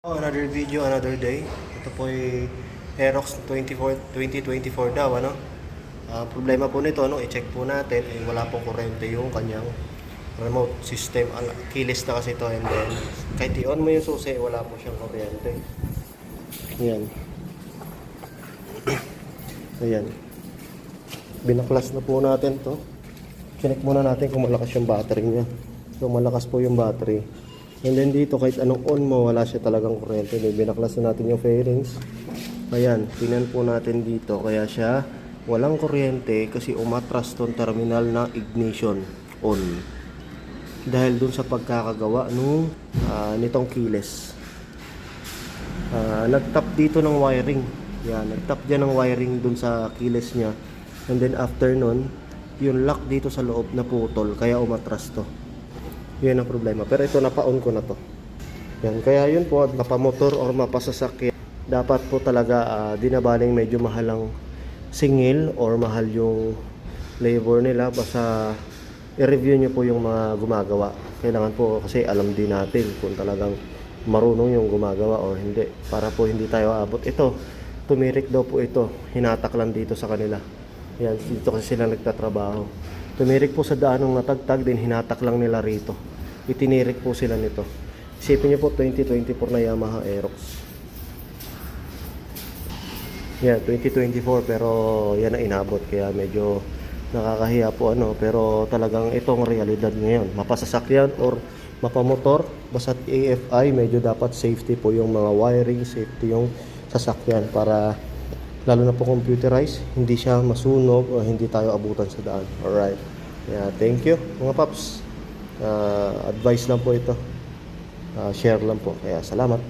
Another video, another day. Ito po ay Aerox 2024 daw, ano? Problema po nito, no, i-check po natin, wala pong kuryente yung kanyang remote system. Keyless na kasi ito, and then kahit i-on mo yung susi, wala po siyang kuryente. Ayan. Ayan. Binaklas na po natin to. Check muna natin kung malakas yung battery niya. So malakas po yung battery. And then dito, kahit anong on mo, wala siya talagang kuryente. Binaklas na natin yung fairings. Ayan, tingnan po natin dito. Kaya siya walang kuryente kasi umatras tong terminal na ignition on. Dahil dun sa pagkakagawa nitong keyless. Nagtap dito ng wiring. Yan, nagtap dyan ng wiring dun sa keyless niya. And then after nun, yung lock dito sa loob na putol. Kaya umatras to. Yan ang problema. Pero ito, napa-on ko na to. Yan. Kaya yun po, napamotor or mapasasakyan, dapat po talaga dinabaling medyo mahalang singil or mahal yung labor nila. Basta i-review nyo po yung mga gumagawa. Kailangan po kasi alam din natin kung talagang marunong yung gumagawa o hindi. Para po hindi tayo abot. Ito, tumirik daw po ito. Hinatak lang dito sa kanila. Yan, dito kasi sila nagtatrabaho. Tumirik po sa daan ng natagtag, din hinatak lang nila rito. Itinirik po sila nito. Isipin nyo po, 2024 na Yamaha Aerox. Yan, 2024, pero yan ang inabot. Kaya medyo nakakahiya po pero talagang itong realidad ngayon. Mapasasakyan or mapamotor, basta AFI, medyo dapat safety po yung mga wiring, safety yung sasakyan para lalo na po computerized, hindi siya masunog o hindi tayo abutan sa daan. Alright. Yeah, thank you mga paps. Advice lang po ito. Share lang po. Kaya salamat.